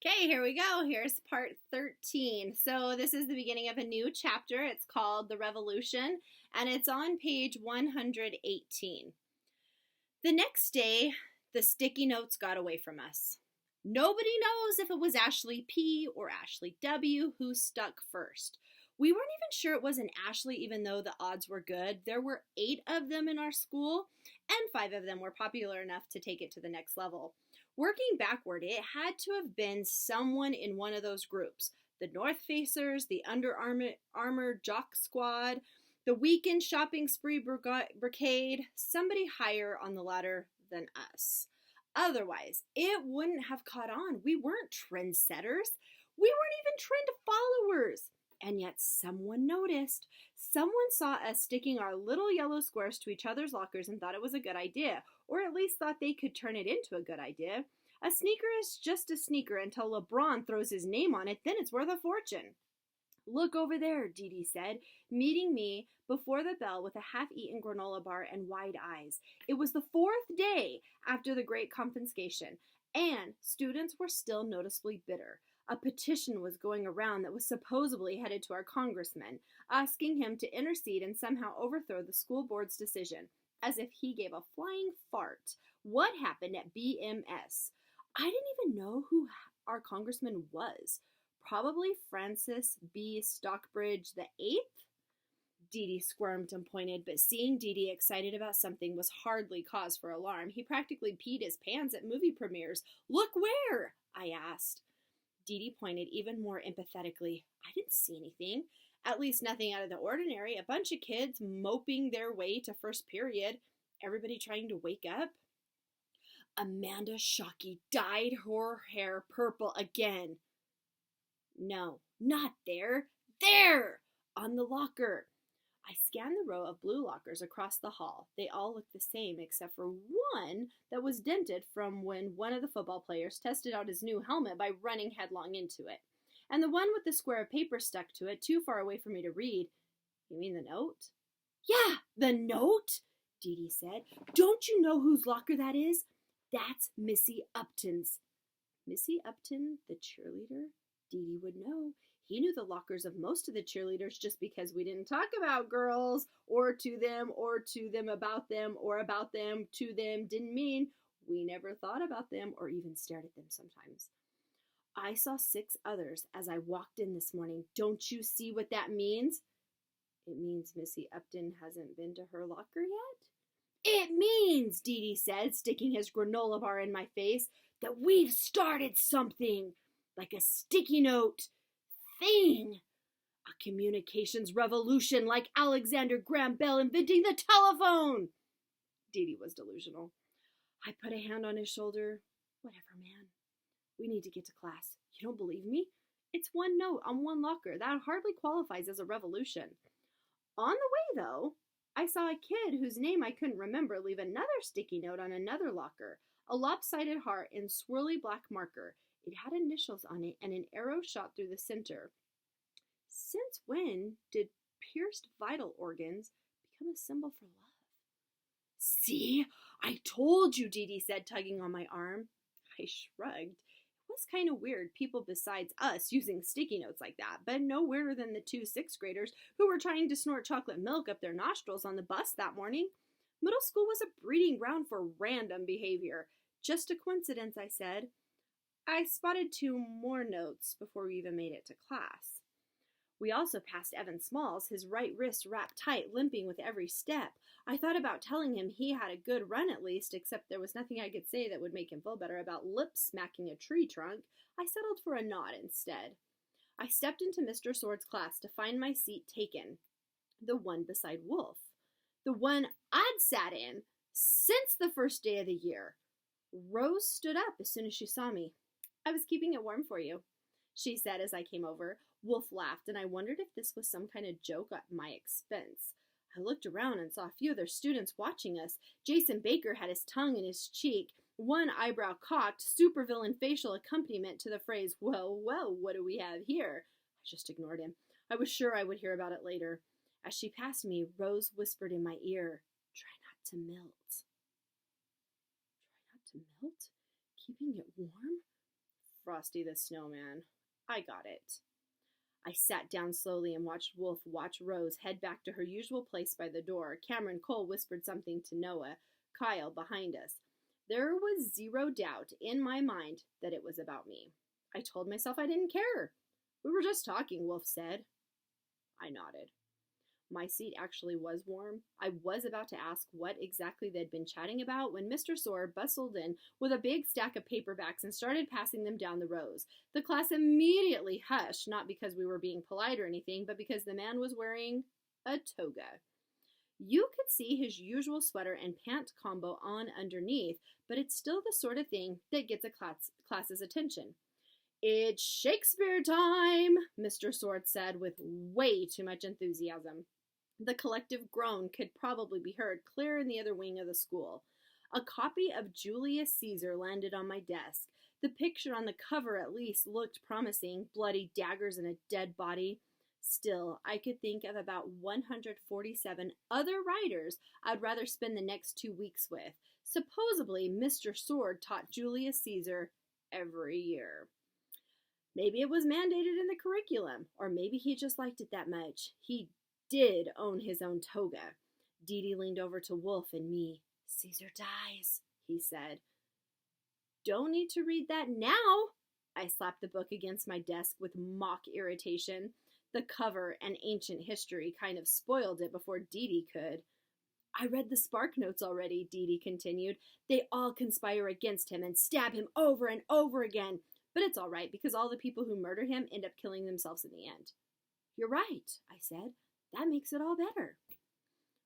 Okay, here we go. Here's part 13. So, this is the beginning of a new chapter. It's called The Revolution, and it's on page 118. The next day, the sticky notes got away from us. Nobody knows if it was Ashley P. or Ashley W. who stuck first. We weren't even sure it wasn't Ashley, even though the odds were good. There were 8 of them in our school, and 5 of them were popular enough to take it to the next level. Working backward, it had to have been someone in one of those groups. The North Facers, the Under Armour Jock Squad, the Weekend Shopping Spree Brigade, somebody higher on the ladder than us. Otherwise, it wouldn't have caught on. We weren't trendsetters. We weren't even trend followers. And yet someone noticed. Someone saw us sticking our little yellow squares to each other's lockers and thought it was a good idea, or at least thought they could turn it into a good idea. A sneaker is just a sneaker until LeBron throws his name on it, then it's worth a fortune. Look over there, Dee Dee said, meeting me before the bell with a half-eaten granola bar and wide eyes. It was the 4th day after the Great Confiscation, and students were still noticeably bitter. A petition was going around that was supposedly headed to our congressman, asking him to intercede and somehow overthrow the school board's decision, as if he gave a flying fart. What happened at BMS? I didn't even know who our congressman was. Probably Francis B. Stockbridge the 8th? Dee Dee squirmed and pointed, but seeing Dee Dee excited about something was hardly cause for alarm. He practically peed his pants at movie premieres. Look where? I asked. Dee Dee pointed even more empathetically. I didn't see anything. At least nothing out of the ordinary. A bunch of kids moping their way to first period. Everybody trying to wake up. Amanda Shockey dyed her hair purple again. No, not there. There! On the locker. I scanned the row of blue lockers across the hall. They all looked the same except for one that was dented from when one of the football players tested out his new helmet by running headlong into it. And the one with the square of paper stuck to it, too far away for me to read. You mean the note? Yeah, the note, Dee Dee said. Don't you know whose locker that is? That's Missy Upton's. Missy Upton, the cheerleader? Dee Dee would know. He knew the lockers of most of the cheerleaders just because we didn't talk about girls, or to them about them, or about them to them didn't mean we never thought about them or even stared at them sometimes. I saw 6 others as I walked in this morning. Don't you see what that means? It means Missy Upton hasn't been to her locker yet? It means, Dee Dee said, sticking his granola bar in my face, that we've started something, like a sticky note thing. A communications revolution like Alexander Graham Bell inventing the telephone. Dee Dee was delusional. I put a hand on his shoulder. Whatever, man. We need to get to class. You don't believe me? It's one note on one locker. That hardly qualifies as a revolution. On the way, though, I saw a kid whose name I couldn't remember leave another sticky note on another locker. A lopsided heart in swirly black marker. It had initials on it and an arrow shot through the center. Since when did pierced vital organs become a symbol for love? See? I told you, Dee Dee said, tugging on my arm. I shrugged. It was kind of weird, people besides us using sticky notes like that, but no weirder than the 2 6th graders who were trying to snort chocolate milk up their nostrils on the bus that morning. Middle school was a breeding ground for random behavior. Just a coincidence, I said. I spotted 2 more notes before we even made it to class. We also passed Evan Smalls, his right wrist wrapped tight, limping with every step. I thought about telling him he had a good run at least, except there was nothing I could say that would make him feel better about lip-smacking a tree trunk. I settled for a nod instead. I stepped into Mr. Sword's class to find my seat taken, the one beside Wolf, the one I'd sat in since the first day of the year. Rose stood up as soon as she saw me. I was keeping it warm for you, she said as I came over. Wolf laughed, and I wondered if this was some kind of joke at my expense. I looked around and saw a few other students watching us. Jason Baker had his tongue in his cheek, one eyebrow cocked, supervillain facial accompaniment to the phrase, well, well, what do we have here? I just ignored him. I was sure I would hear about it later. As she passed me, Rose whispered in my ear, try not to melt. Try not to melt? Keeping it warm? Frosty the Snowman. I got it. I sat down slowly and watched Wolf watch Rose head back to her usual place by the door. Cameron Cole whispered something to Noah, Kyle behind us. There was zero doubt in my mind that it was about me. I told myself I didn't care. We were just talking, Wolf said. I nodded. My seat actually was warm. I was about to ask what exactly they'd been chatting about when Mr. Sword bustled in with a big stack of paperbacks and started passing them down the rows. The class immediately hushed, not because we were being polite or anything, but because the man was wearing a toga. You could see his usual sweater and pant combo on underneath, but it's still the sort of thing that gets a class's attention. It's Shakespeare time, Mr. Sword said with way too much enthusiasm. The collective groan could probably be heard clear in the other wing of the school. A copy of Julius Caesar landed on my desk. The picture on the cover at least looked promising, bloody daggers and a dead body. Still, I could think of about 147 other writers I'd rather spend the next 2 weeks with. Supposedly, Mr. Sword taught Julius Caesar every year. Maybe it was mandated in the curriculum, or maybe he just liked it that much. He did own his own toga. Dee Dee leaned over to Wolf and me. Caesar dies, he said. Don't need to read that now. I slapped the book against my desk with mock irritation. The cover and ancient history kind of spoiled it before Dee Dee could. I read the Spark Notes already, Dee Dee continued. They all conspire against him and stab him over and over again. But it's all right, because all the people who murder him end up killing themselves in the end. You're right, I said. That makes it all better.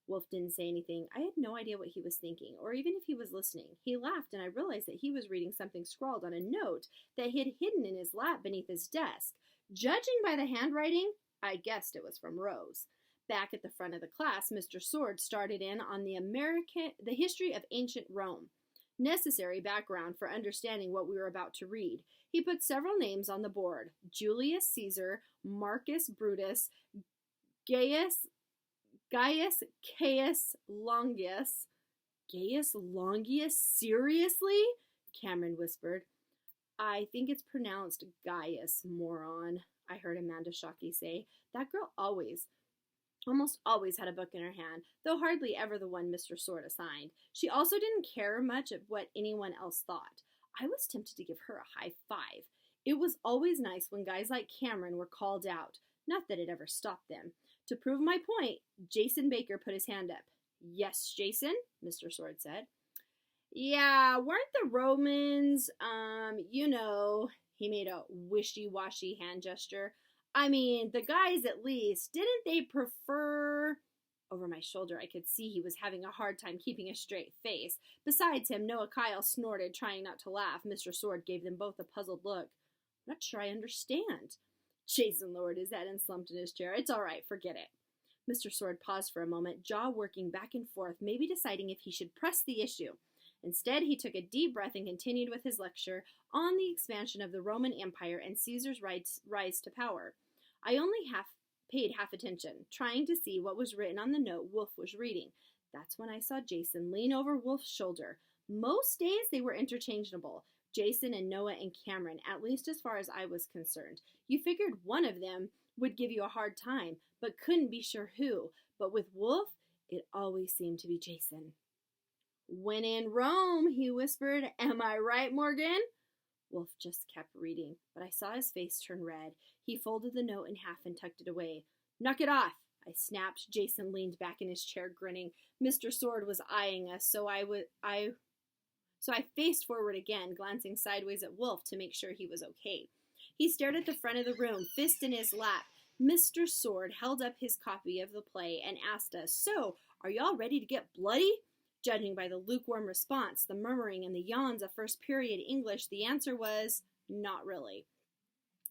Wolf didn't say anything. I had no idea what he was thinking, or even if he was listening. He laughed, and I realized that he was reading something scrawled on a note that he had hidden in his lap beneath his desk. Judging by the handwriting, I guessed it was from Rose. Back at the front of the class, Mr. Sword started in on the history of ancient Rome. Necessary background for understanding what we were about to read. He put several names on the board. Julius Caesar, Marcus Brutus, Gaius Caius Longius. Gaius Longius? Seriously? Cameron whispered. I think it's pronounced Gaius, moron, I heard Amanda Shockey say. That girl almost always had a book in her hand, though hardly ever the one Mr. Sword assigned. She also didn't care much of what anyone else thought. I was tempted to give her a high five. It was always nice when guys like Cameron were called out. Not that it ever stopped them. To prove my point, Jason Baker put his hand up. Yes, Jason, Mr. Sword said. Yeah, weren't the Romans, he made a wishy-washy hand gesture. I mean, the guys at least, didn't they prefer... Over my shoulder, I could see he was having a hard time keeping a straight face. Besides him, Noah Kyle snorted, trying not to laugh. Mr. Sword gave them both a puzzled look. I'm not sure I understand. Jason lowered his head and slumped in his chair. It's all right, forget it. Mr. Sword paused for a moment, jaw working back and forth, maybe deciding if he should press the issue. Instead, he took a deep breath and continued with his lecture on the expansion of the Roman Empire and Caesar's rise to power. I only paid half attention, trying to see what was written on the note Wolf was reading. That's when I saw Jason lean over Wolf's shoulder. Most days they were interchangeable, Jason and Noah and Cameron, at least as far as I was concerned. You figured one of them would give you a hard time, but couldn't be sure who. But with Wolf, it always seemed to be Jason. When in Rome, he whispered. Am I right, Morgan? Wolf just kept reading, but I saw his face turn red. He folded the note in half and tucked it away. Knock it off, I snapped. Jason leaned back in his chair, grinning. Mr. Sword was eyeing us, so I faced forward again, glancing sideways at Wolf to make sure he was okay. He stared at the front of the room, fist in his lap. Mr. Sword held up his copy of the play and asked us, So, are y'all ready to get bloody? Judging by the lukewarm response, the murmuring, and the yawns of first period English, the answer was, not really.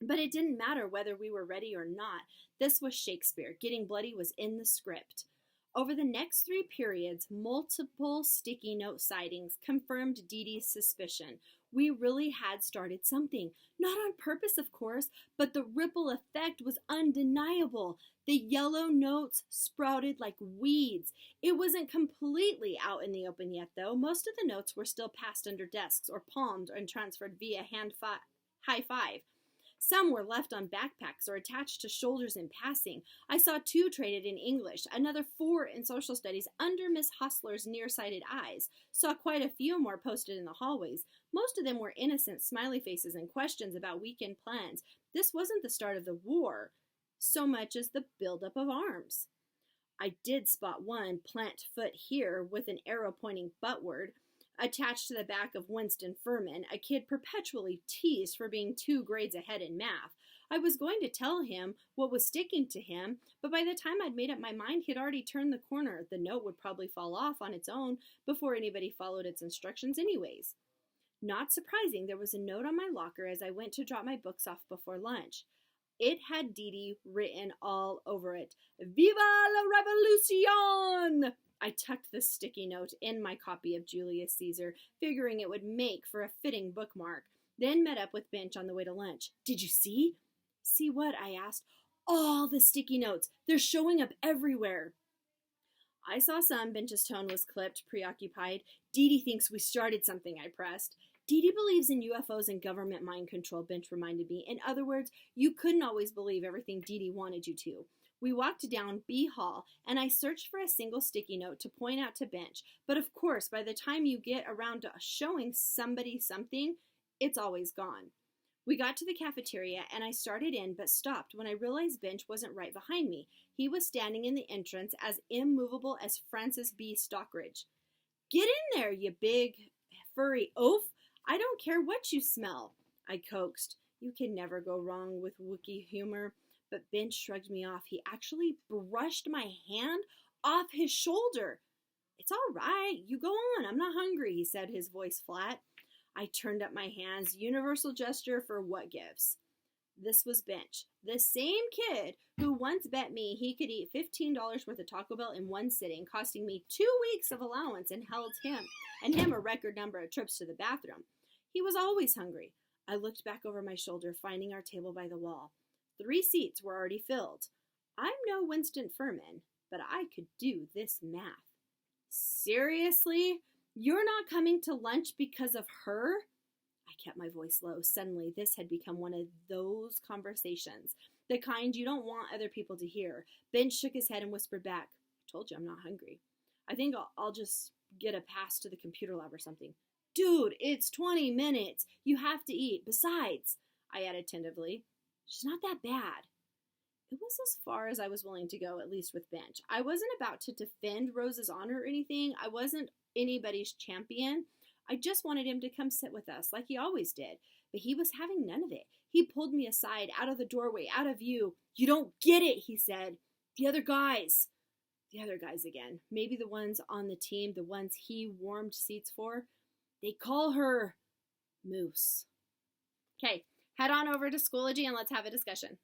But it didn't matter whether we were ready or not. This was Shakespeare. Getting bloody was in the script. Over the next 3 periods, multiple sticky note sightings confirmed Dee Dee's suspicion. We really had started something. Not on purpose, of course, but the ripple effect was undeniable. The yellow notes sprouted like weeds. It wasn't completely out in the open yet, though. Most of the notes were still passed under desks or palmed and transferred via high five. Some were left on backpacks or attached to shoulders in passing. I saw 2 traded in English, another 4 in social studies under Miss Hostler's nearsighted eyes. Saw quite a few more posted in the hallways. Most of them were innocent smiley faces and questions about weekend plans. This wasn't the start of the war so much as the buildup of arms. I did spot one plant foot here with an arrow pointing buttward, attached to the back of Winston Furman, a kid perpetually teased for being 2 grades ahead in math. I was going to tell him what was sticking to him, but by the time I'd made up my mind, he'd already turned the corner. The note would probably fall off on its own before anybody followed its instructions anyways. Not surprising, there was a note on my locker as I went to drop my books off before lunch. It had Dee Dee written all over it. Viva la Revolucion! I tucked the sticky note in my copy of Julius Caesar, figuring it would make for a fitting bookmark, then met up with Bench on the way to lunch. Did you see? See what? I asked. All the sticky notes. They're showing up everywhere. I saw some. Bench's tone was clipped, preoccupied. Dee Dee thinks we started something, I pressed. Dee Dee believes in UFOs and government mind control, Bench reminded me. In other words, you couldn't always believe everything Dee Dee wanted you to. We walked down B Hall, and I searched for a single sticky note to point out to Bench. But of course, by the time you get around to showing somebody something, it's always gone. We got to the cafeteria, and I started in, but stopped when I realized Bench wasn't right behind me. He was standing in the entrance, as immovable as Francis B. Stockridge. Get in there, you big, furry oaf! I don't care what you smell, I coaxed. You can never go wrong with Wookiee humor. But Bench shrugged me off. He actually brushed my hand off his shoulder. It's all right. You go on. I'm not hungry, he said, his voice flat. I turned up my hands. Universal gesture for what gives. This was Bench, the same kid who once bet me he could eat $15 worth of Taco Bell in one sitting, costing me 2 weeks of allowance and him a record number of trips to the bathroom. He was always hungry. I looked back over my shoulder, finding our table by the wall. 3 seats were already filled. I'm no Winston Furman, but I could do this math. Seriously? You're not coming to lunch because of her? I kept my voice low. Suddenly, this had become one of those conversations, the kind you don't want other people to hear. Bench shook his head and whispered back, I told you I'm not hungry. I think I'll just get a pass to the computer lab or something. Dude, it's 20 minutes. You have to eat. Besides, I added tentatively, she's not that bad. It was as far as I was willing to go, at least with Bench. I wasn't about to defend Rose's honor or anything. I wasn't anybody's champion. I just wanted him to come sit with us, like he always did. But he was having none of it. He pulled me aside, out of the doorway, out of view. You don't get it, he said. The other guys. The other guys again. Maybe the ones on the team, the ones he warmed seats for. They call her Moose. Okay. Head on over to Schoology and let's have a discussion.